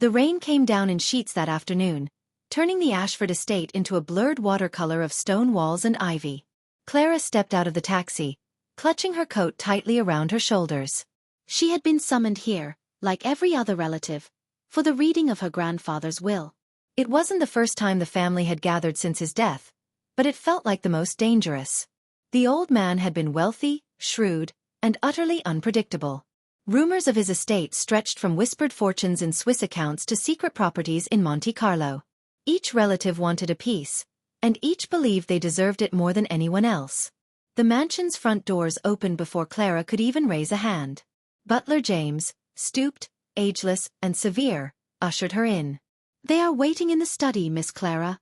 The rain came down in sheets that afternoon, turning the Ashford estate into a blurred watercolor of stone walls and ivy. Clara stepped out of the taxi, clutching her coat tightly around her shoulders. She had been summoned here, like every other relative, for the reading of her grandfather's will. It wasn't the first time the family had gathered since his death, but it felt like the most dangerous. The old man had been wealthy, shrewd, and utterly unpredictable. Rumors of his estate stretched from whispered fortunes in Swiss accounts to secret properties in Monte Carlo. Each relative wanted a piece, and each believed they deserved it more than anyone else. The mansion's front doors opened before Clara could even raise a hand. Butler James, stooped, ageless, and severe, ushered her in. "They are waiting in the study, Miss Clara,"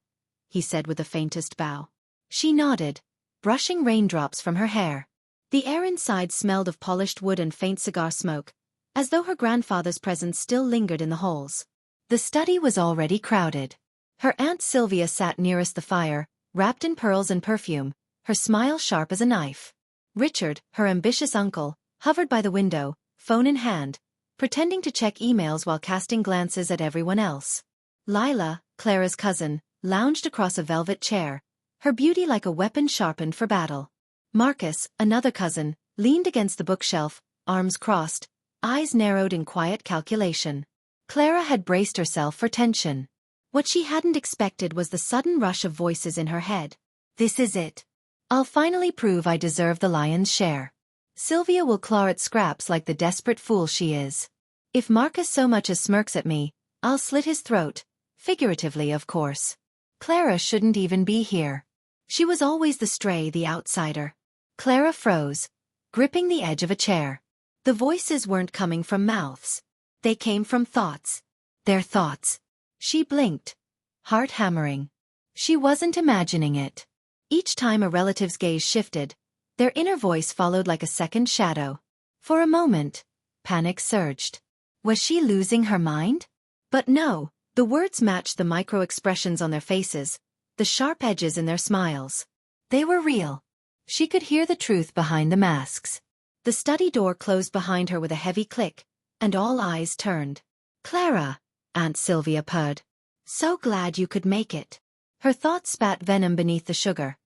he said with the faintest bow. She nodded, brushing raindrops from her hair. The air inside smelled of polished wood and faint cigar smoke, as though her grandfather's presence still lingered in the halls. The study was already crowded. Her Aunt Sylvia sat nearest the fire, wrapped in pearls and perfume, her smile sharp as a knife. Richard, her ambitious uncle, hovered by the window, phone in hand, pretending to check emails while casting glances at everyone else. Lila, Clara's cousin, lounged across a velvet chair, her beauty like a weapon sharpened for battle. Marcus, another cousin, leaned against the bookshelf, arms crossed, eyes narrowed in quiet calculation. Clara had braced herself for tension. What she hadn't expected was the sudden rush of voices in her head. "This is it. I'll finally prove I deserve the lion's share. Sylvia will claw at scraps like the desperate fool she is. If Marcus so much as smirks at me, I'll slit his throat, figuratively of course. Clara shouldn't even be here. She was always the stray, the outsider." Clara froze, gripping the edge of a chair. The voices weren't coming from mouths. They came from thoughts. Their thoughts. She blinked, heart hammering. She wasn't imagining it. Each time a relative's gaze shifted, their inner voice followed like a second shadow. For a moment, panic surged. Was she losing her mind? But no, the words matched the micro-expressions on their faces, the sharp edges in their smiles. They were real. She could hear the truth behind the masks. The study door closed behind her with a heavy click, and all eyes turned. "Clara," Aunt Sylvia purred. "So glad you could make it." Her thoughts spat venom beneath the sugar.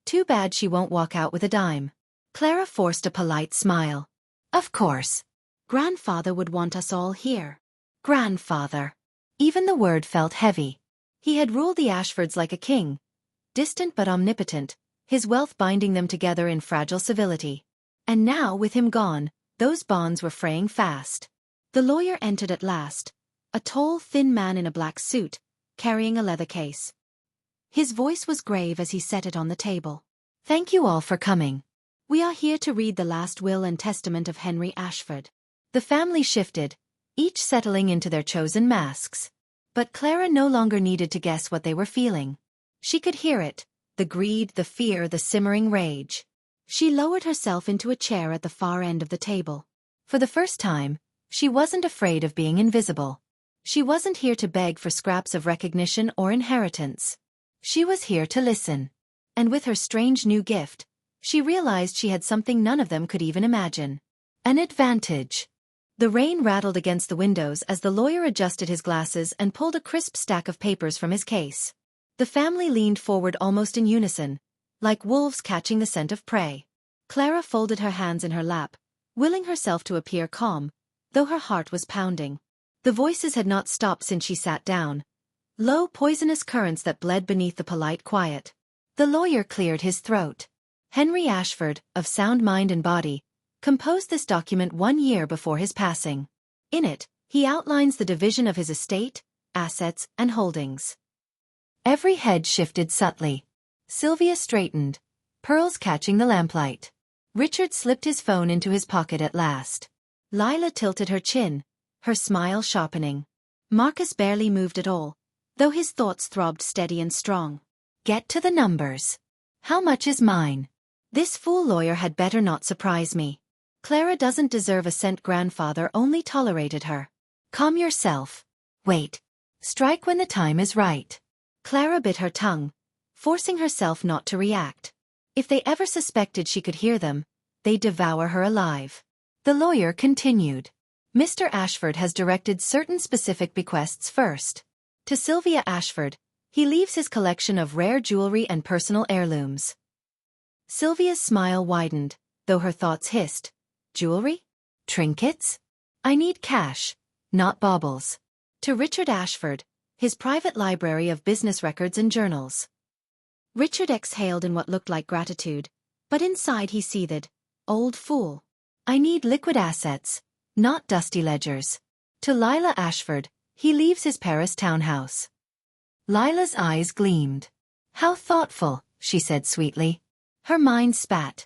Too bad she won't walk out with a dime. Clara forced a polite smile. "Of course. Grandfather would want us all here." Grandfather. Even the word felt heavy. He had ruled the Ashfords like a king, distant but omnipotent, his wealth binding them together in fragile civility. And now, with him gone, those bonds were fraying fast. The lawyer entered at last, a tall, thin man in a black suit, carrying a leather case. His voice was grave as he set it on the table. "Thank you all for coming. We are here to read the last will and testament of Henry Ashford." The family shifted, each settling into their chosen masks. But Clara no longer needed to guess what they were feeling. She could hear it, the greed, the fear, the simmering rage. She lowered herself into a chair at the far end of the table. For the first time, she wasn't afraid of being invisible. She wasn't here to beg for scraps of recognition or inheritance. She was here to listen. And with her strange new gift, she realized she had something none of them could even imagine. An advantage. The rain rattled against the windows as the lawyer adjusted his glasses and pulled a crisp stack of papers from his case. The family leaned forward almost in unison, like wolves catching the scent of prey. Clara folded her hands in her lap, willing herself to appear calm, though her heart was pounding. The voices had not stopped since she sat down, low, poisonous currents that bled beneath the polite quiet. The lawyer cleared his throat. Henry Ashford, of sound mind and body, composed this document 1 year before his passing. In it, he outlines the division of his estate, assets, and holdings. Every head shifted subtly. Sylvia straightened, pearls catching the lamplight. Richard slipped his phone into his pocket at last. Lila tilted her chin, her smile sharpening. Marcus barely moved at all, though his thoughts throbbed steady and strong. "Get to the numbers. How much is mine? This fool lawyer had better not surprise me. Clara doesn't deserve a cent. Grandfather only tolerated her. Calm yourself. Wait. Strike when the time is right." Clara bit her tongue, forcing herself not to react. If they ever suspected she could hear them, they'd devour her alive. The lawyer continued. Mr. Ashford has directed certain specific bequests first. To Sylvia Ashford, he leaves his collection of rare jewelry and personal heirlooms. Sylvia's smile widened, though her thoughts hissed. Jewelry? Trinkets? I need cash, not baubles. To Richard Ashford, his private library of business records and journals. Richard exhaled in what looked like gratitude, but inside he seethed. Old fool. I need liquid assets, not dusty ledgers. To Lila Ashford, he leaves his Paris townhouse. Lila's eyes gleamed. How thoughtful, she said sweetly. Her mind spat.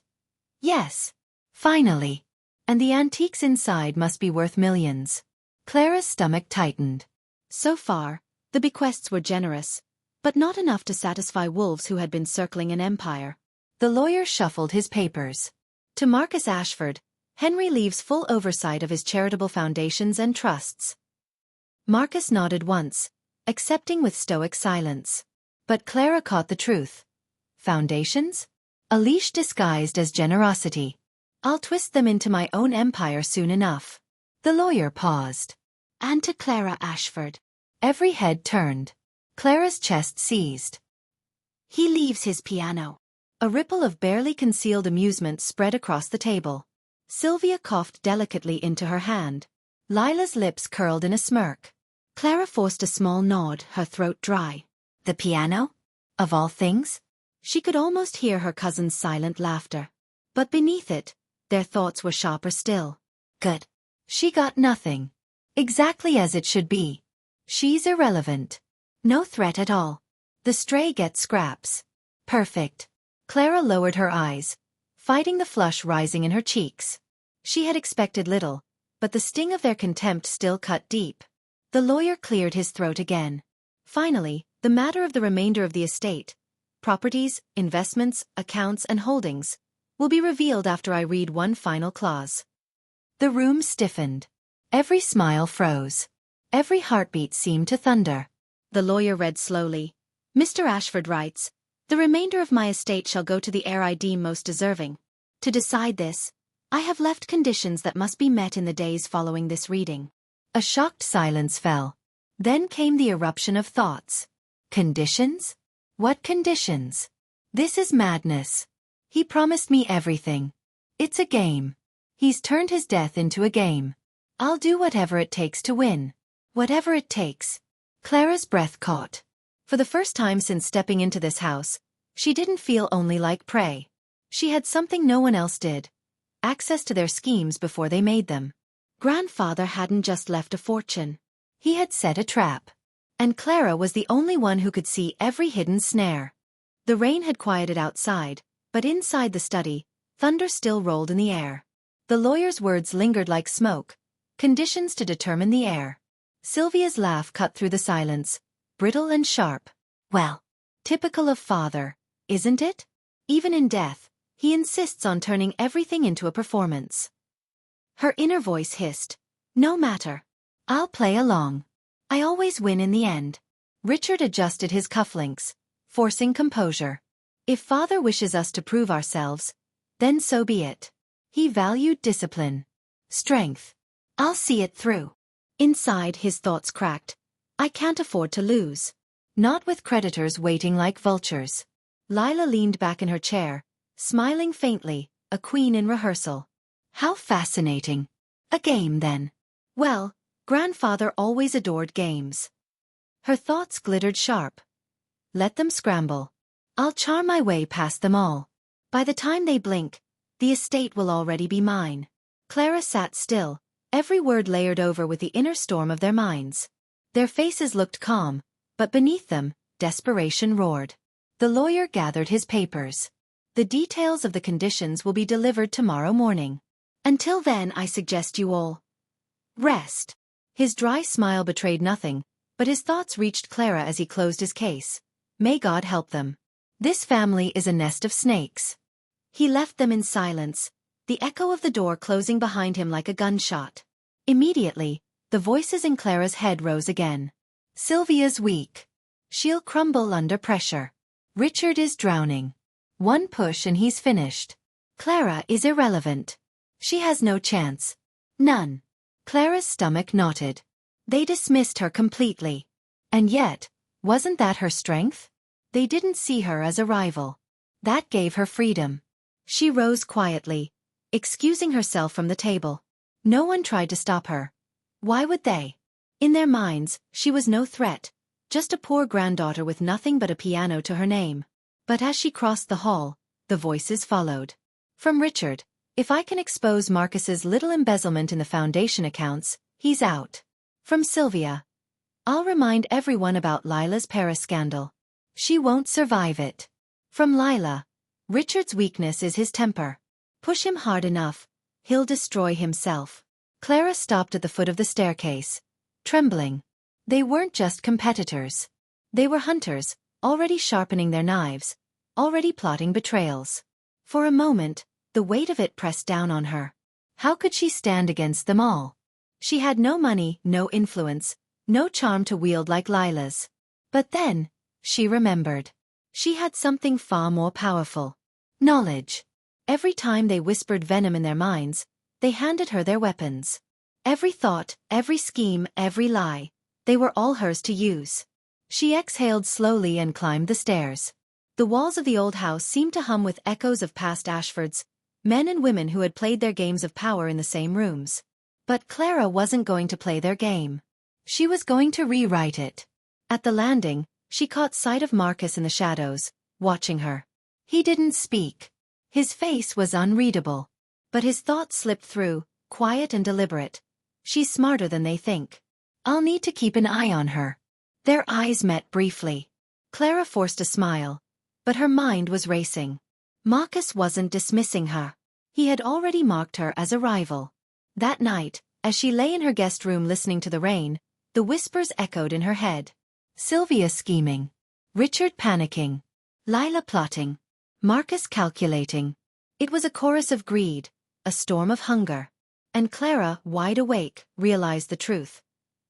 Yes. Finally. And the antiques inside must be worth millions. Clara's stomach tightened. So far, the bequests were generous, but not enough to satisfy wolves who had been circling an empire. The lawyer shuffled his papers. To Marcus Ashford, Henry leaves full oversight of his charitable foundations and trusts. Marcus nodded once, accepting with stoic silence. But Clara caught the truth. Foundations? A leash disguised as generosity. I'll twist them into my own empire soon enough. The lawyer paused. And to Clara Ashford. Every head turned. Clara's chest seized. He leaves his piano. A ripple of barely concealed amusement spread across the table. Sylvia coughed delicately into her hand. Lila's lips curled in a smirk. Clara forced a small nod, her throat dry. The piano? Of all things? She could almost hear her cousin's silent laughter. But beneath it, their thoughts were sharper still. Good. She got nothing. Exactly as it should be. She's irrelevant. No threat at all. The stray gets scraps. Perfect. Clara lowered her eyes, fighting the flush rising in her cheeks. She had expected little, but the sting of their contempt still cut deep. The lawyer cleared his throat again. Finally, the matter of the remainder of the estate, properties, investments, accounts, and holdings, will be revealed after I read one final clause. The room stiffened. Every smile froze. Every heartbeat seemed to thunder. The lawyer read slowly. Mr. Ashford writes, the remainder of my estate shall go to the heir I deem most deserving. To decide this, I have left conditions that must be met in the days following this reading. A shocked silence fell. Then came the eruption of thoughts. Conditions? What conditions? This is madness. He promised me everything. It's a game. He's turned his death into a game. I'll do whatever it takes to win. Whatever it takes. Clara's breath caught. For the first time since stepping into this house, she didn't feel only like prey. She had something no one else did. Access to their schemes before they made them. Grandfather hadn't just left a fortune. He had set a trap. And Clara was the only one who could see every hidden snare. The rain had quieted outside, but inside the study, thunder still rolled in the air. The lawyer's words lingered like smoke. Conditions to determine the heir. Sylvia's laugh cut through the silence, brittle and sharp. Well, typical of father, isn't it? Even in death, he insists on turning everything into a performance. Her inner voice hissed. No matter. I'll play along. I always win in the end. Richard adjusted his cufflinks, forcing composure. If father wishes us to prove ourselves, then so be it. He valued discipline. Strength. I'll see it through. Inside, his thoughts cracked. I can't afford to lose. Not with creditors waiting like vultures. Lila leaned back in her chair, smiling faintly, a queen in rehearsal. How fascinating. A game, then. Well, grandfather always adored games. Her thoughts glittered sharp. Let them scramble. I'll charm my way past them all. By the time they blink, the estate will already be mine. Clara sat still, every word layered over with the inner storm of their minds. Their faces looked calm, but beneath them, desperation roared. The lawyer gathered his papers. The details of the conditions will be delivered tomorrow morning. Until then, I suggest you all rest. His dry smile betrayed nothing, but his thoughts reached Clara as he closed his case. May God help them. This family is a nest of snakes. He left them in silence, the echo of the door closing behind him like a gunshot. Immediately, the voices in Clara's head rose again. Sylvia's weak. She'll crumble under pressure. Richard is drowning. One push and he's finished. Clara is irrelevant. She has no chance. None. Clara's stomach knotted. They dismissed her completely. And yet, wasn't that her strength? They didn't see her as a rival. That gave her freedom. She rose quietly, excusing herself from the table. No one tried to stop her. Why would they? In their minds, she was no threat, just a poor granddaughter with nothing but a piano to her name. But as she crossed the hall, the voices followed. From Richard, "If I can expose Marcus's little embezzlement in the foundation accounts, he's out." From Sylvia, "I'll remind everyone about Lila's Paris scandal. She won't survive it." From Lila, "Richard's weakness is his temper. Push him hard enough, he'll destroy himself." Clara stopped at the foot of the staircase, trembling. They weren't just competitors. They were hunters, already sharpening their knives, already plotting betrayals. For a moment, the weight of it pressed down on her. How could she stand against them all? She had no money, no influence, no charm to wield like Lila's. But then, she remembered. She had something far more powerful. Knowledge. Every time they whispered venom in their minds, they handed her their weapons. Every thought, every scheme, every lie, they were all hers to use. She exhaled slowly and climbed the stairs. The walls of the old house seemed to hum with echoes of past Ashfords, men and women who had played their games of power in the same rooms. But Clara wasn't going to play their game. She was going to rewrite it. At the landing, she caught sight of Marcus in the shadows, watching her. He didn't speak. His face was unreadable. But his thoughts slipped through, quiet and deliberate. "She's smarter than they think. I'll need to keep an eye on her." Their eyes met briefly. Clara forced a smile, but her mind was racing. Marcus wasn't dismissing her. He had already marked her as a rival. That night, as she lay in her guest room listening to the rain, the whispers echoed in her head. Sylvia scheming. Richard panicking. Lila plotting. Marcus calculating. It was a chorus of greed, a storm of hunger. And Clara, wide awake, realized the truth.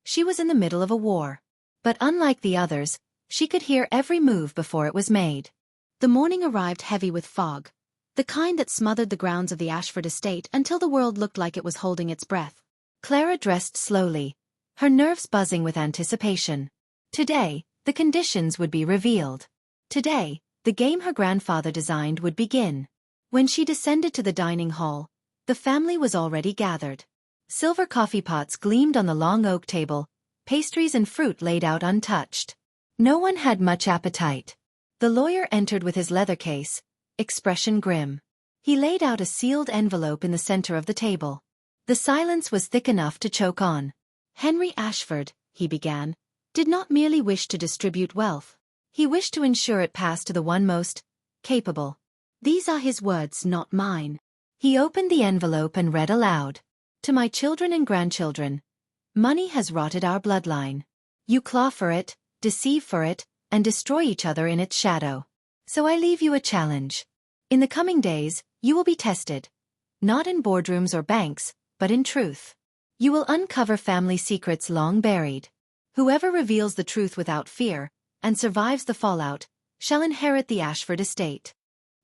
She was in the middle of a war. But unlike the others, she could hear every move before it was made. The morning arrived heavy with fog, the kind that smothered the grounds of the Ashford estate until the world looked like it was holding its breath. Clara dressed slowly, her nerves buzzing with anticipation. Today, the conditions would be revealed. Today, the game her grandfather designed would begin. When she descended to the dining hall, the family was already gathered. Silver coffee pots gleamed on the long oak table, pastries and fruit laid out untouched. No one had much appetite. The lawyer entered with his leather case, expression grim. He laid out a sealed envelope in the center of the table. The silence was thick enough to choke on. "Henry Ashford," he began, "did not merely wish to distribute wealth. He wished to ensure it passed to the one most capable. These are his words, not mine." He opened the envelope and read aloud. "To my children and grandchildren. Money has rotted our bloodline. You claw for it, deceive for it, and destroy each other in its shadow. So I leave you a challenge. In the coming days, you will be tested. Not in boardrooms or banks, but in truth. You will uncover family secrets long buried. Whoever reveals the truth without fear, and survives the fallout, shall inherit the Ashford estate."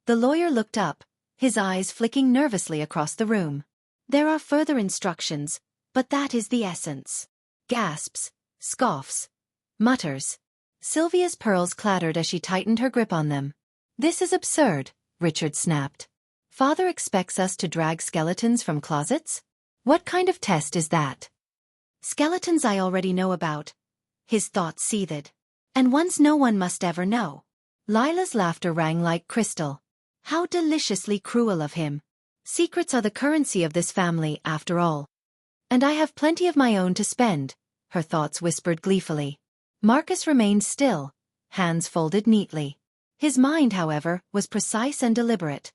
The lawyer looked up, his eyes flicking nervously across the room. "There are further instructions, but that is the essence." Gasps, scoffs, mutters. Sylvia's pearls clattered as she tightened her grip on them. "This is absurd," Richard snapped. "Father expects us to drag skeletons from closets? What kind of test is that?" "Skeletons I already know about." His thoughts seethed. "And ones no one must ever know." Lila's laughter rang like crystal. How deliciously cruel of him. Secrets are the currency of this family, after all. "And I have plenty of my own to spend," her thoughts whispered gleefully. Marcus remained still, hands folded neatly. His mind, however, was precise and deliberate.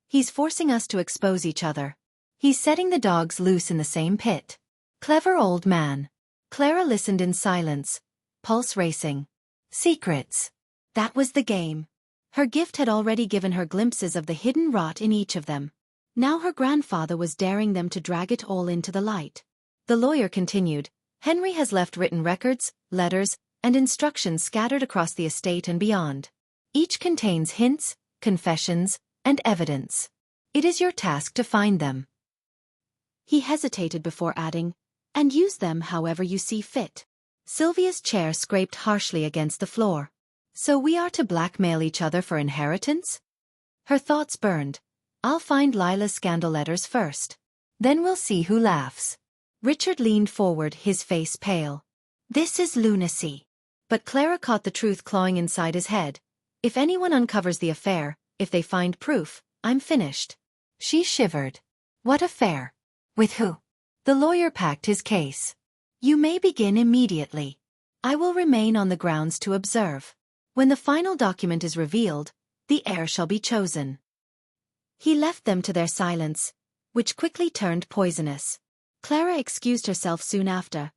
"He's forcing us to expose each other. He's setting the dogs loose in the same pit." Clever old man. Clara listened in silence, pulse racing. Secrets. That was the game. Her gift had already given her glimpses of the hidden rot in each of them. Now her grandfather was daring them to drag it all into the light. The lawyer continued, "Henry has left written records, letters, and instructions scattered across the estate and beyond. Each contains hints, confessions, and evidence. It is your task to find them." He hesitated before adding, And use them however you see fit. Sylvia's chair scraped harshly against the floor. So we are to blackmail each other for inheritance? Her thoughts burned. I'll find Lila's scandal letters first. Then we'll see who laughs. Richard leaned forward, his face pale. This is lunacy. But Clara caught the truth clawing inside his head. If anyone uncovers the affair, if they find proof, I'm finished. She shivered. What affair? With who? The lawyer packed his case. You may begin immediately. I will remain on the grounds to observe. When the final document is revealed, the heir shall be chosen. He left them to their silence, which quickly turned poisonous. Clara excused herself soon after,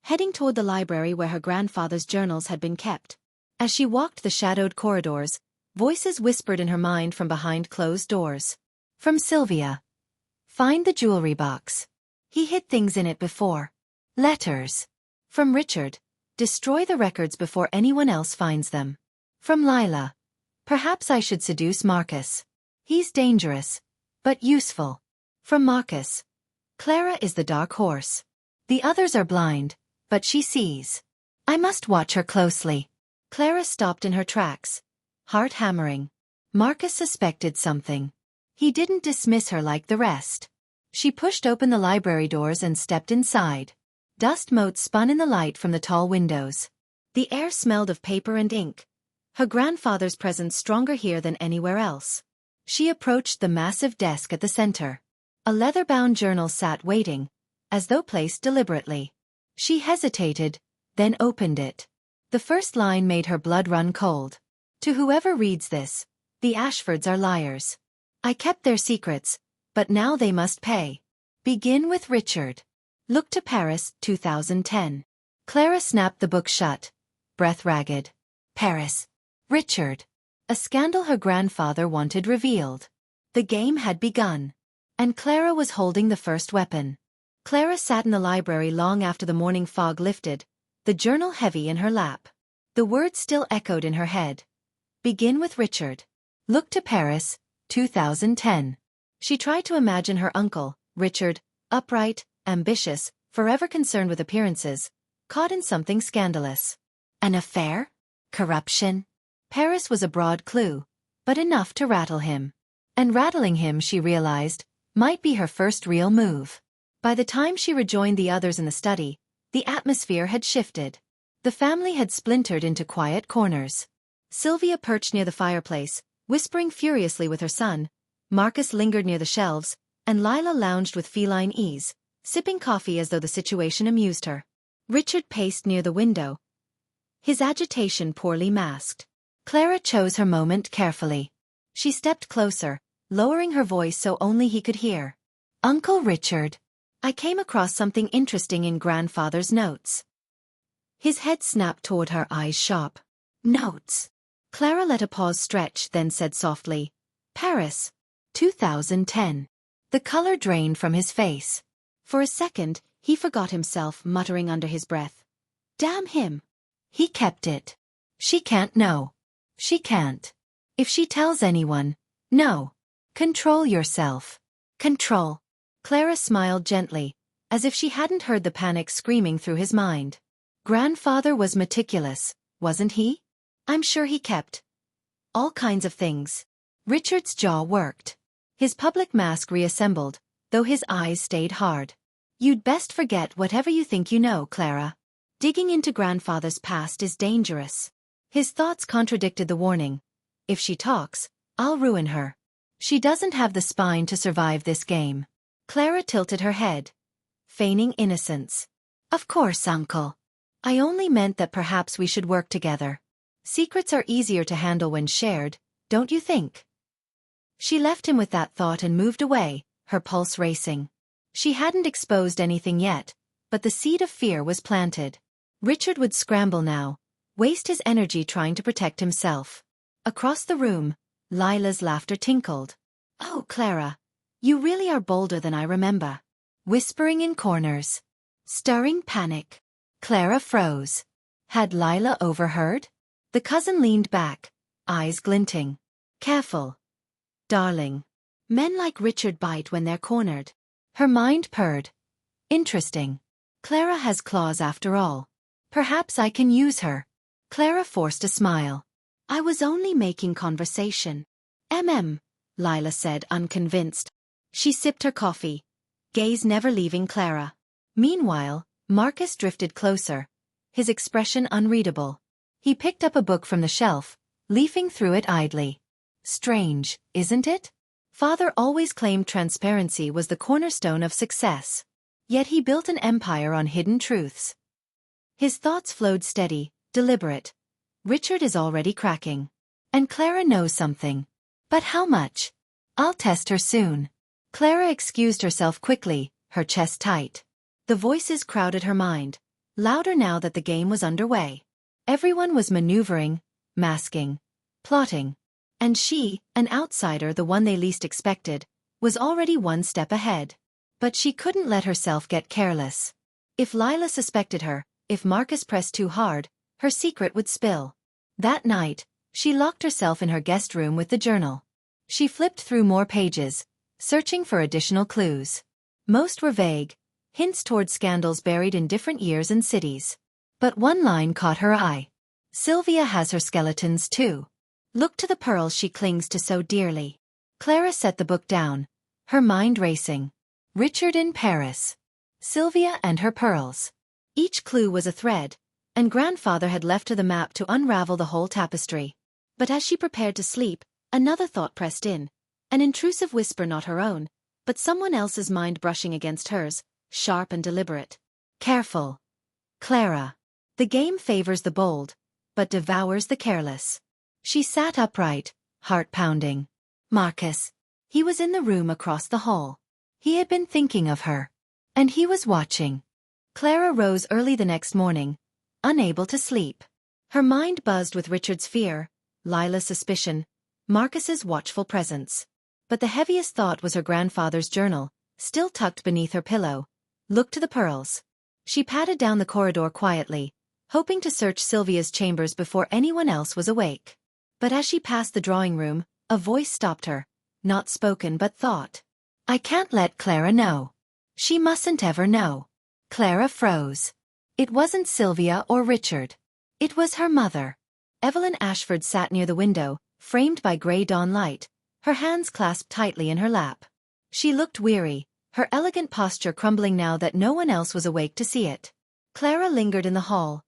heading toward the library where her grandfather's journals had been kept. As she walked the shadowed corridors, voices whispered in her mind from behind closed doors. From Sylvia. Find the jewelry box. He hid things in it before. Letters. From Richard. Destroy the records before anyone else finds them. From Lila. Perhaps I should seduce Marcus. He's dangerous, but useful. From Marcus. Clara is the dark horse. The others are blind, but she sees. I must watch her closely. Clara stopped in her tracks, heart hammering. Marcus suspected something. He didn't dismiss her like the rest. She pushed open the library doors and stepped inside. Dust motes spun in the light from the tall windows. The air smelled of paper and ink. Her grandfather's presence stronger here than anywhere else. She approached the massive desk at the center. A leather-bound journal sat waiting, as though placed deliberately. She hesitated, then opened it. The first line made her blood run cold. To whoever reads this, the Ashfords are liars. I kept their secrets, but now they must pay. Begin with Richard. Look to Paris, 2010. Clara snapped the book shut, breath ragged. Paris. Richard. A scandal her grandfather wanted revealed. The game had begun. And Clara was holding the first weapon. Clara sat in the library long after the morning fog lifted, the journal heavy in her lap. The words still echoed in her head. Begin with Richard. Look to Paris, 2010. She tried to imagine her uncle, Richard, upright, ambitious, forever concerned with appearances, caught in something scandalous. An affair? Corruption? Paris was a broad clue, but enough to rattle him. And rattling him, she realized, might be her first real move. By the time she rejoined the others in the study, the atmosphere had shifted. The family had splintered into quiet corners. Sylvia perched near the fireplace, whispering furiously with her son. Marcus lingered near the shelves, and Lila lounged with feline ease, sipping coffee as though the situation amused her. Richard paced near the window, his agitation poorly masked. Clara chose her moment carefully. She stepped closer, lowering her voice so only he could hear. Uncle Richard. I came across something interesting in grandfather's notes. His head snapped toward her, eyes sharp. Notes. Clara let a pause stretch, then said softly, Paris, 2010. The color drained from his face. For a second, he forgot himself, muttering under his breath. Damn him. He kept it. She can't know. She can't. If she tells anyone, no. Control yourself. Control. Clara smiled gently, as if she hadn't heard the panic screaming through his mind. Grandfather was meticulous, wasn't he? I'm sure he kept all kinds of things. Richard's jaw worked. His public mask reassembled, though his eyes stayed hard. You'd best forget whatever you think you know, Clara. Digging into grandfather's past is dangerous. His thoughts contradicted the warning. If she talks, I'll ruin her. She doesn't have the spine to survive this game. Clara tilted her head, feigning innocence. Of course, uncle. I only meant that perhaps we should work together. Secrets are easier to handle when shared, don't you think? She left him with that thought and moved away, her pulse racing. She hadn't exposed anything yet, but the seed of fear was planted. Richard would scramble now, waste his energy trying to protect himself. Across the room, Lila's laughter tinkled. Oh, Clara, you really are bolder than I remember. Whispering in corners. Stirring panic. Clara froze. Had Lila overheard? The cousin leaned back, eyes glinting. Careful. Darling. Men like Richard bite when they're cornered. Her mind purred. Interesting. Clara has claws after all. Perhaps I can use her. Clara forced a smile. I was only making conversation. Lila said, unconvinced. She sipped her coffee, gaze never leaving Clara. Meanwhile, Marcus drifted closer, his expression unreadable. He picked up a book from the shelf, leafing through it idly. Strange, isn't it? Father always claimed transparency was the cornerstone of success. Yet he built an empire on hidden truths. His thoughts flowed steady, deliberate. Richard is already cracking. And Clara knows something. But how much? I'll test her soon. Clara excused herself quickly, her chest tight. The voices crowded her mind, louder now that the game was underway. Everyone was maneuvering, masking, plotting. And she, an outsider, the one they least expected, was already one step ahead. But she couldn't let herself get careless. If Lila suspected her, if Marcus pressed too hard, her secret would spill. That night, she locked herself in her guest room with the journal. She flipped through more pages, searching for additional clues. Most were vague, hints toward scandals buried in different years and cities. But one line caught her eye. Sylvia has her skeletons too. Look to the pearls she clings to so dearly. Clara set the book down, her mind racing. Richard in Paris. Sylvia and her pearls. Each clue was a thread, and grandfather had left her the map to unravel the whole tapestry. But as she prepared to sleep, another thought pressed in. An intrusive whisper, not her own, but someone else's mind brushing against hers, sharp and deliberate. Careful, Clara. The game favors the bold, but devours the careless. She sat upright, heart pounding. Marcus. He was in the room across the hall. He had been thinking of her. And he was watching. Clara rose early the next morning, unable to sleep. Her mind buzzed with Richard's fear, Lila's suspicion, Marcus's watchful presence. But the heaviest thought was her grandfather's journal, still tucked beneath her pillow. Look to the pearls. She padded down the corridor quietly, hoping to search Sylvia's chambers before anyone else was awake. But as she passed the drawing room, a voice stopped her, not spoken but thought. I can't let Clara know. She mustn't ever know. Clara froze. It wasn't Sylvia or Richard. It was her mother. Evelyn Ashford sat near the window, framed by grey dawn light, her hands clasped tightly in her lap. She looked weary, her elegant posture crumbling now that no one else was awake to see it. Clara lingered in the hall,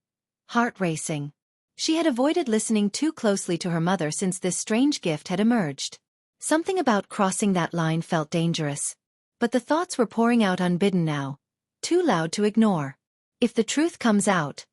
heart racing. She had avoided listening too closely to her mother since this strange gift had emerged. Something about crossing that line felt dangerous. But the thoughts were pouring out unbidden now, too loud to ignore. If the truth comes out,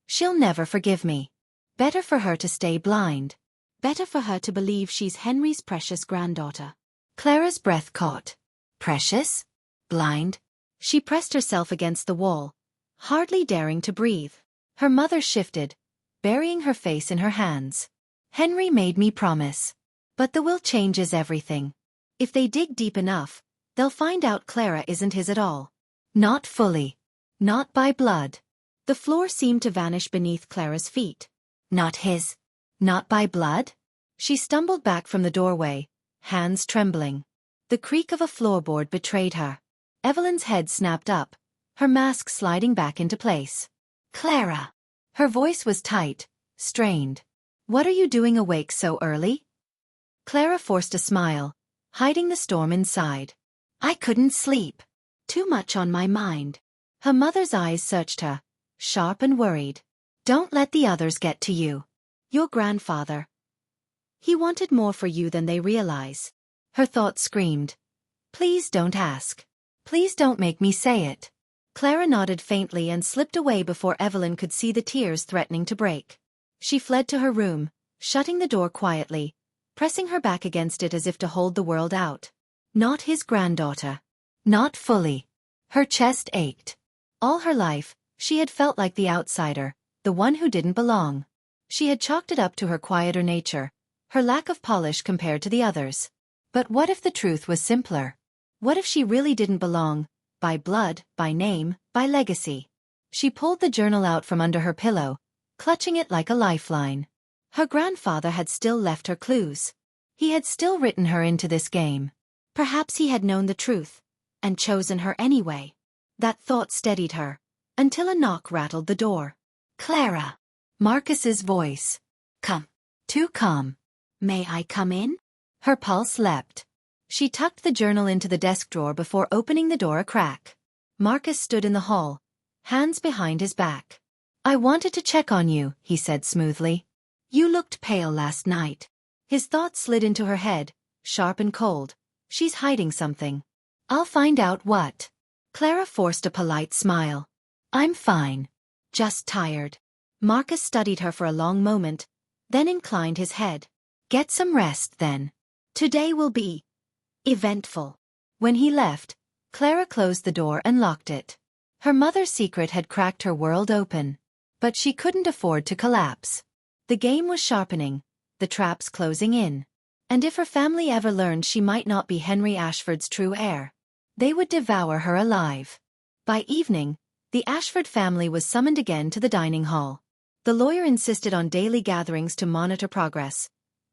she'll never forgive me. Better for her to stay blind. Better for her to believe she's Henry's precious granddaughter. Clara's breath caught. Precious? Blind? She pressed herself against the wall, hardly daring to breathe. Her mother shifted, burying her face in her hands. Henry made me promise. But the will changes everything. If they dig deep enough, they'll find out Clara isn't his at all. Not fully. Not by blood. The floor seemed to vanish beneath Clara's feet. Not his. Not by blood? She stumbled back from the doorway, hands trembling. The creak of a floorboard betrayed her. Evelyn's head snapped up, her mask sliding back into place. Clara! Her voice was tight, strained. What are you doing awake so early? Clara forced a smile, hiding the storm inside. I couldn't sleep. Too much on my mind. Her mother's eyes searched her, sharp and worried. Don't let the others get to you. Your grandfather. He wanted more for you than they realize. Her thoughts screamed. Please don't ask. Please don't make me say it. Clara nodded faintly and slipped away before Evelyn could see the tears threatening to break. She fled to her room, shutting the door quietly, pressing her back against it as if to hold the world out. Not his granddaughter. Not fully. Her chest ached. All her life, she had felt like the outsider, the one who didn't belong. She had chalked it up to her quieter nature, her lack of polish compared to the others. But what if the truth was simpler? What if she really didn't belong, by blood, by name, by legacy? She pulled the journal out from under her pillow, clutching it like a lifeline. Her grandfather had still left her clues. He had still written her into this game. Perhaps he had known the truth, and chosen her anyway. That thought steadied her, until a knock rattled the door. "Clara." Marcus's voice. "Come." Too calm. "May I come in?" Her pulse leapt. She tucked the journal into the desk drawer before opening the door a crack. Marcus stood in the hall, hands behind his back. "I wanted to check on you," he said smoothly. "You looked pale last night." His thoughts slid into her head, sharp and cold. She's hiding something. I'll find out what. Clara forced a polite smile. "I'm fine. Just tired." Marcus studied her for a long moment, then inclined his head. "Get some rest, then. Today will be eventful." When he left, Clara closed the door and locked it. Her mother's secret had cracked her world open. But she couldn't afford to collapse. The game was sharpening, the traps closing in. And if her family ever learned she might not be Henry Ashford's true heir, they would devour her alive. By evening, the Ashford family was summoned again to the dining hall. The lawyer insisted on daily gatherings to monitor progress,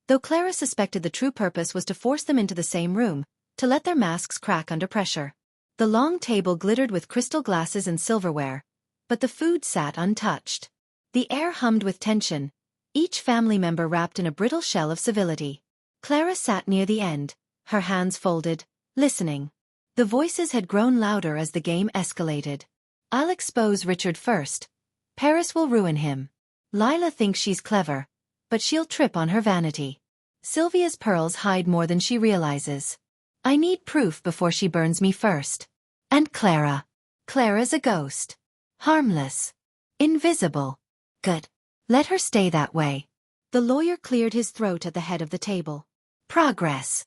though Clara suspected the true purpose was to force them into the same room, to let their masks crack under pressure. The long table glittered with crystal glasses and silverware, but the food sat untouched. The air hummed with tension, each family member wrapped in a brittle shell of civility. Clara sat near the end, her hands folded, listening. The voices had grown louder as the game escalated. "I'll expose Richard first. Paris will ruin him. Lila thinks she's clever, but she'll trip on her vanity. Sylvia's pearls hide more than she realizes. I need proof before she burns me first. And Clara. Clara's a ghost. Harmless. Invisible. Good. Let her stay that way." The lawyer cleared his throat at the head of the table. "Progress."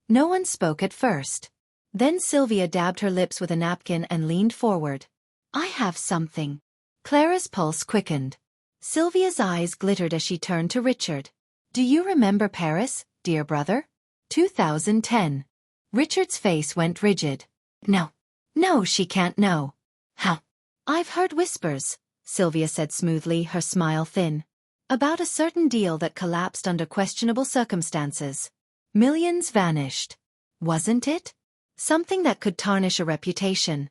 No one spoke at first. Then Sylvia dabbed her lips with a napkin and leaned forward. "I have something." Clara's pulse quickened. Sylvia's eyes glittered as she turned to Richard. "Do you remember Paris, dear brother? 2010. Richard's face went rigid. "No. No, she can't know." "How?" "I've heard whispers," Sylvia said smoothly, her smile thin. "About a certain deal that collapsed under questionable circumstances. Millions vanished. Wasn't it? Something that could tarnish a reputation."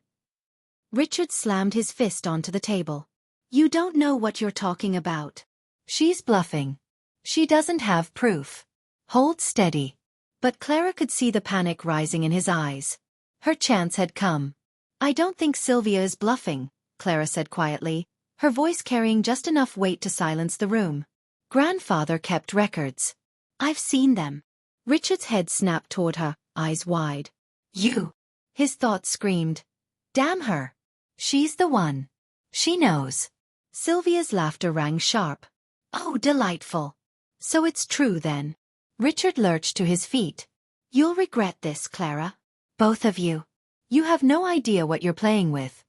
Richard slammed his fist onto the table. "You don't know what you're talking about." "She's bluffing. She doesn't have proof. Hold steady." But Clara could see the panic rising in his eyes. Her chance had come. "I don't think Sylvia is bluffing," Clara said quietly, her voice carrying just enough weight to silence the room. "Grandfather kept records. I've seen them." Richard's head snapped toward her, eyes wide. "You!" His thoughts screamed. "Damn her. She's the one. She knows." Sylvia's laughter rang sharp. "Oh, delightful. So it's true then." Richard lurched to his feet. "You'll regret this, Clara. Both of you. You have no idea what you're playing with."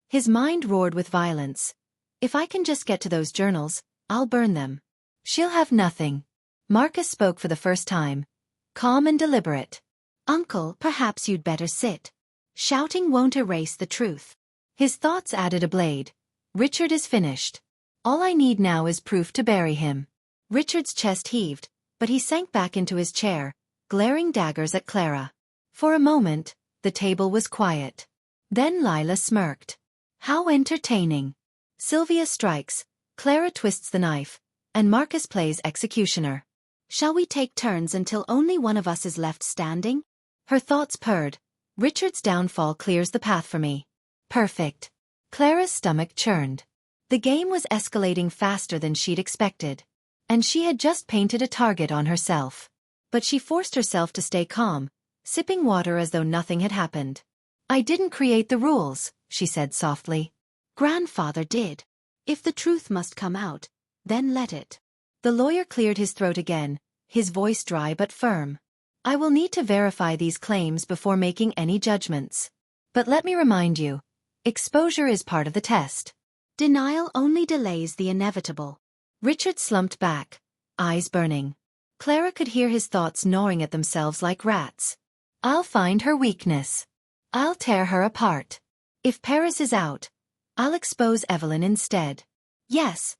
His mind roared with violence. "If I can just get to those journals, I'll burn them." "She'll have nothing." Marcus spoke for the first time, calm and deliberate. "Uncle, perhaps you'd better sit. Shouting won't erase the truth." His thoughts added a blade. "Richard is finished. All I need now is proof to bury him." Richard's chest heaved, but he sank back into his chair, glaring daggers at Clara. For a moment, the table was quiet. Then Lila smirked. "How entertaining. Sylvia strikes, Clara twists the knife, and Marcus plays executioner. Shall we take turns until only one of us is left standing?" Her thoughts purred. "Richard's downfall clears the path for me." Perfect. Clara's stomach churned. The game was escalating faster than she'd expected. And she had just painted a target on herself. But she forced herself to stay calm, sipping water as though nothing had happened. "I didn't create the rules," she said softly. "Grandfather did. If the truth must come out, then let it." The lawyer cleared his throat again, his voice dry but firm. "I will need to verify these claims before making any judgments. But let me remind you, exposure is part of the test. Denial only delays the inevitable." Richard slumped back, eyes burning. Clara could hear his thoughts gnawing at themselves like rats. "I'll find her weakness. I'll tear her apart. If Paris is out, I'll expose Evelyn instead. Yes,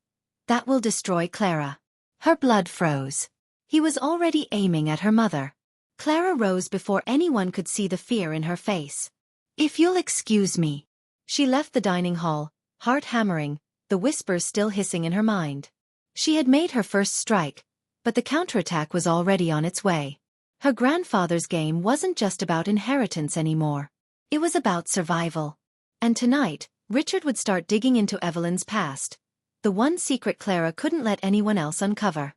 that will destroy Clara." Her blood froze. He was already aiming at her mother. Clara rose before anyone could see the fear in her face. "If you'll excuse me." She left the dining hall, heart hammering, the whispers still hissing in her mind. She had made her first strike, but the counterattack was already on its way. Her grandfather's game wasn't just about inheritance anymore. It was about survival. And tonight, Richard would start digging into Evelyn's past, the one secret Clara couldn't let anyone else uncover.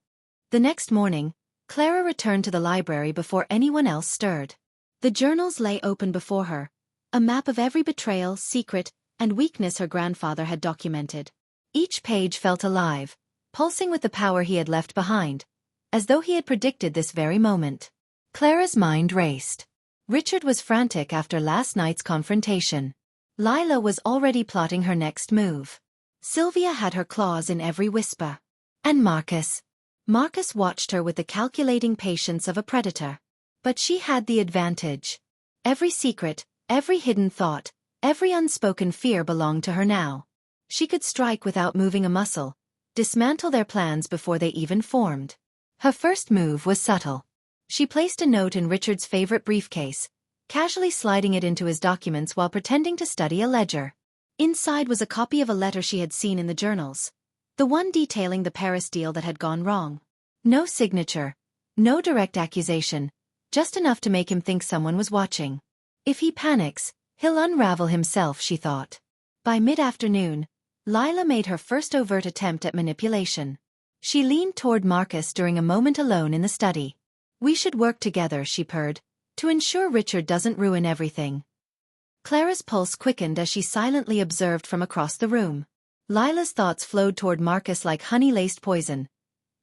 The next morning, Clara returned to the library before anyone else stirred. The journals lay open before her, a map of every betrayal, secret, and weakness her grandfather had documented. Each page felt alive, pulsing with the power he had left behind, as though he had predicted this very moment. Clara's mind raced. Richard was frantic after last night's confrontation. Lila was already plotting her next move. Sylvia had her claws in every whisper. And Marcus. Marcus watched her with the calculating patience of a predator. But she had the advantage. Every secret, every hidden thought, every unspoken fear belonged to her now. She could strike without moving a muscle, dismantle their plans before they even formed. Her first move was subtle. She placed a note in Richard's favorite briefcase, casually sliding it into his documents while pretending to study a ledger. Inside was a copy of a letter she had seen in the journals, the one detailing the Paris deal that had gone wrong. No signature, no direct accusation, just enough to make him think someone was watching. If he panics, he'll unravel himself, she thought. By mid-afternoon, Lila made her first overt attempt at manipulation. She leaned toward Marcus during a moment alone in the study. "We should work together," she purred, "to ensure Richard doesn't ruin everything." Clara's pulse quickened as she silently observed from across the room. Lila's thoughts flowed toward Marcus like honey-laced poison.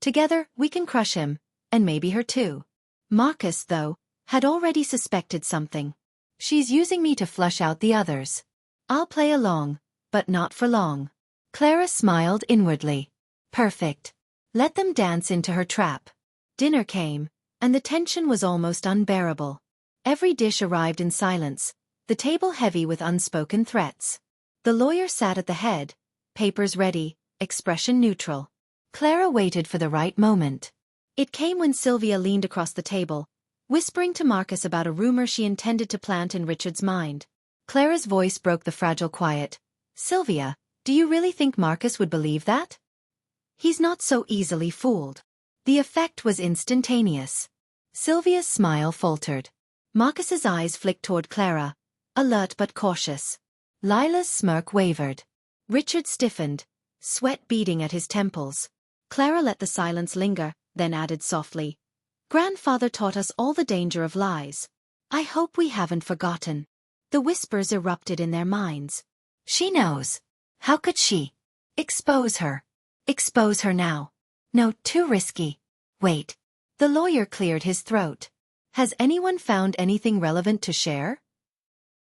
Together, we can crush him, and maybe her too. Marcus, though, had already suspected something. "She's using me to flush out the others. I'll play along, but not for long." Clara smiled inwardly. Perfect. Let them dance into her trap. Dinner came, and the tension was almost unbearable. Every dish arrived in silence, the table heavy with unspoken threats. The lawyer sat at the head, papers ready, expression neutral. Clara waited for the right moment. It came when Sylvia leaned across the table, whispering to Marcus about a rumor she intended to plant in Richard's mind. Clara's voice broke the fragile quiet. "Sylvia, do you really think Marcus would believe that? He's not so easily fooled." The effect was instantaneous. Sylvia's smile faltered. Marcus's eyes flicked toward Clara, alert but cautious. Lila's smirk wavered. Richard stiffened, sweat beading at his temples. Clara let the silence linger, then added softly, "Grandfather taught us all the danger of lies. I hope we haven't forgotten." The whispers erupted in their minds. "She knows. How could she? Expose her. Expose her now. No, too risky. Wait." The lawyer cleared his throat. "Has anyone found anything relevant to share?"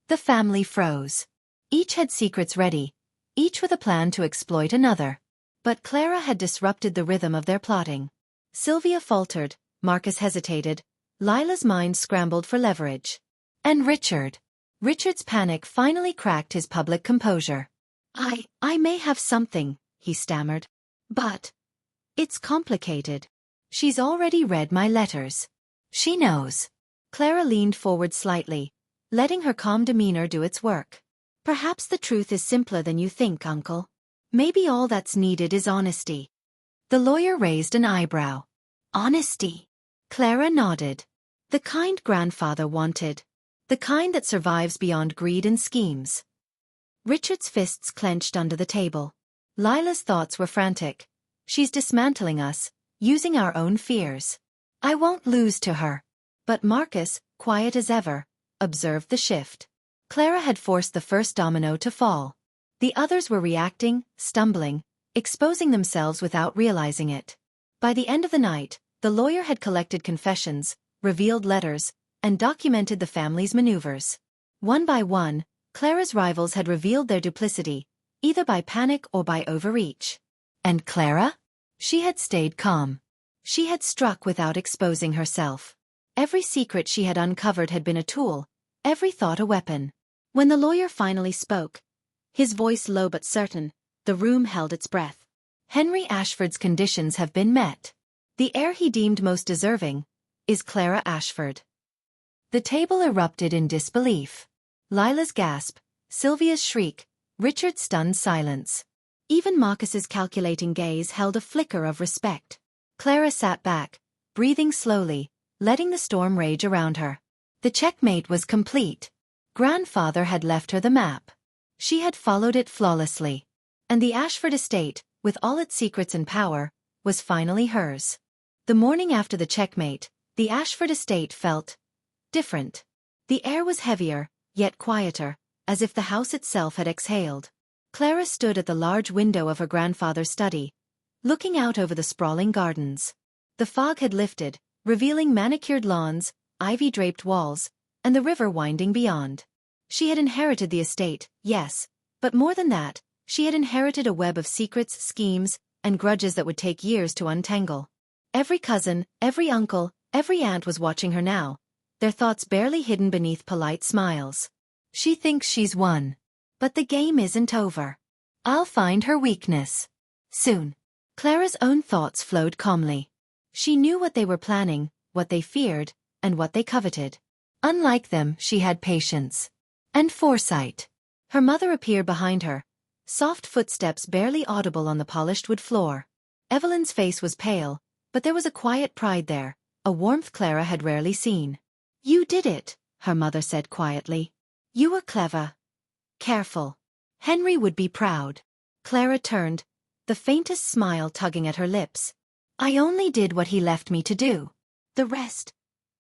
The family froze. Each had secrets ready, each with a plan to exploit another. But Clara had disrupted the rhythm of their plotting. Sylvia faltered, Marcus hesitated, Lila's mind scrambled for leverage. And Richard. Richard's panic finally cracked his public composure. I may have something," he stammered. "But it's complicated. She's already read my letters. She knows." Clara leaned forward slightly, letting her calm demeanor do its work. "Perhaps the truth is simpler than you think, Uncle. Maybe all that's needed is honesty." The lawyer raised an eyebrow. "Honesty?" Clara nodded. "The kind grandfather wanted. The kind that survives beyond greed and schemes." Richard's fists clenched under the table. Lila's thoughts were frantic. "She's dismantling us, using our own fears. I won't lose to her." But Marcus, quiet as ever, observed the shift. Clara had forced the first domino to fall. The others were reacting, stumbling, exposing themselves without realizing it. By the end of the night, the lawyer had collected confessions, revealed letters, and documented the family's maneuvers. One by one, Clara's rivals had revealed their duplicity, either by panic or by overreach. And Clara? She had stayed calm. She had struck without exposing herself. Every secret she had uncovered had been a tool, every thought a weapon. When the lawyer finally spoke, his voice low but certain, the room held its breath. "Henry Ashford's conditions have been met. The heir he deemed most deserving is Clara Ashford." The table erupted in disbelief. Lila's gasp, Sylvia's shriek, Richard's stunned silence. Even Marcus's calculating gaze held a flicker of respect. Clara sat back, breathing slowly, letting the storm rage around her. The checkmate was complete. Grandfather had left her the map. She had followed it flawlessly. And the Ashford estate, with all its secrets and power, was finally hers. The morning after the checkmate, the Ashford estate felt different. The air was heavier, yet quieter, as if the house itself had exhaled. Clara stood at the large window of her grandfather's study, looking out over the sprawling gardens. The fog had lifted, revealing manicured lawns, ivy-draped walls, and the river winding beyond. She had inherited the estate, yes, but more than that, she had inherited a web of secrets, schemes, and grudges that would take years to untangle. Every cousin, every uncle, every aunt was watching her now, their thoughts barely hidden beneath polite smiles. She thinks she's won. But the game isn't over. I'll find her weakness. Soon. Clara's own thoughts flowed calmly. She knew what they were planning, what they feared, and what they coveted. Unlike them, she had patience. And foresight. Her mother appeared behind her, soft footsteps barely audible on the polished wood floor. Evelyn's face was pale, but there was a quiet pride there, a warmth Clara had rarely seen. You did it, her mother said quietly. You were clever. Careful. Henry would be proud. Clara turned, the faintest smile tugging at her lips. I only did what he left me to do. The rest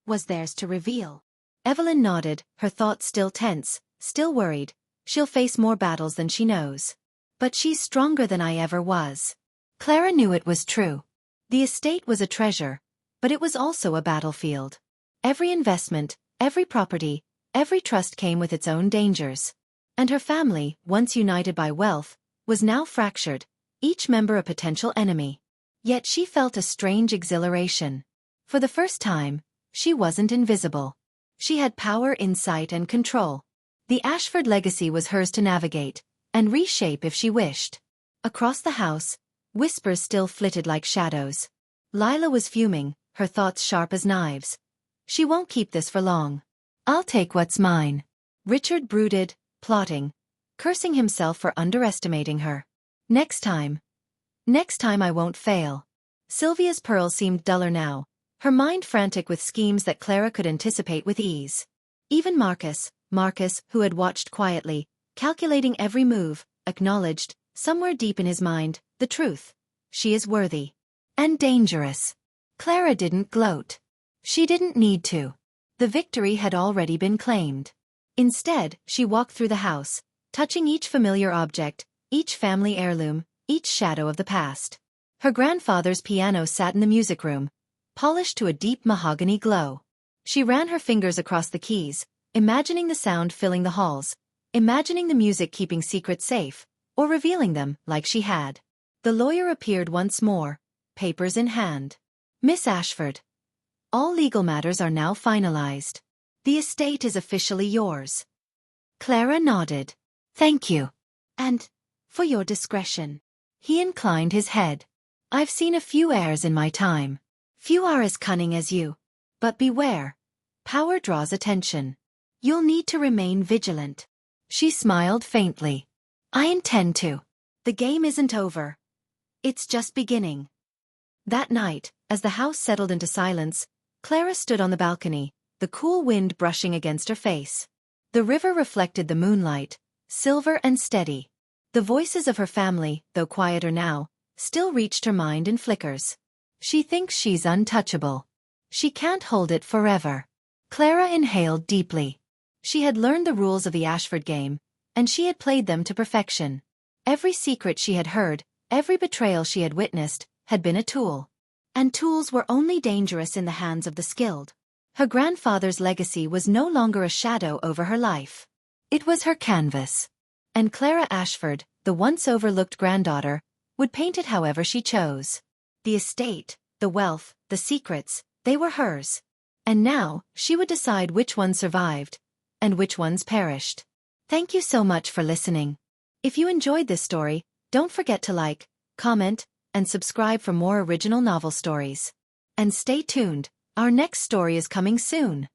was theirs to reveal. Evelyn nodded, her thoughts still tense, still worried. She'll face more battles than she knows. But she's stronger than I ever was. Clara knew it was true. The estate was a treasure, but it was also a battlefield. Every investment, every property, every trust came with its own dangers. And her family, once united by wealth, was now fractured, each member a potential enemy. Yet she felt a strange exhilaration. For the first time, she wasn't invisible. She had power, insight, and control. The Ashford legacy was hers to navigate, and reshape if she wished. Across the house, whispers still flitted like shadows. Lila was fuming, her thoughts sharp as knives. She won't keep this for long. I'll take what's mine. Richard brooded, plotting, cursing himself for underestimating her. Next time I won't fail. Sylvia's pearl seemed duller now, her mind frantic with schemes that Clara could anticipate with ease. Even Marcus, who had watched quietly, calculating every move, acknowledged, somewhere deep in his mind, the truth. She is worthy. And dangerous. Clara didn't gloat. She didn't need to. The victory had already been claimed. Instead, she walked through the house, touching each familiar object, each family heirloom, each shadow of the past. Her grandfather's piano sat in the music room, polished to a deep mahogany glow. She ran her fingers across the keys, imagining the sound filling the halls, imagining the music keeping secrets safe, or revealing them like she had. The lawyer appeared once more, papers in hand. Miss Ashford. All legal matters are now finalized. The estate is officially yours. Clara nodded. Thank you. And, for your discretion. He inclined his head. I've seen a few heirs in my time. Few are as cunning as you. But beware. Power draws attention. You'll need to remain vigilant. She smiled faintly. I intend to. The game isn't over. It's just beginning. That night, as the house settled into silence, Clara stood on the balcony, the cool wind brushing against her face. The river reflected the moonlight, silver and steady. The voices of her family, though quieter now, still reached her mind in flickers. She thinks she's untouchable. She can't hold it forever. Clara inhaled deeply. She had learned the rules of the Ashford game, and she had played them to perfection. Every secret she had heard, every betrayal she had witnessed, had been a tool. And tools were only dangerous in the hands of the skilled. Her grandfather's legacy was no longer a shadow over her life. It was her canvas. And Clara Ashford, the once overlooked granddaughter, would paint it however she chose. The estate, the wealth, the secrets, they were hers. And now, she would decide which ones survived, and which ones perished. Thank you so much for listening. If you enjoyed this story, don't forget to like, comment, and subscribe for more original novel stories. And stay tuned, our next story is coming soon.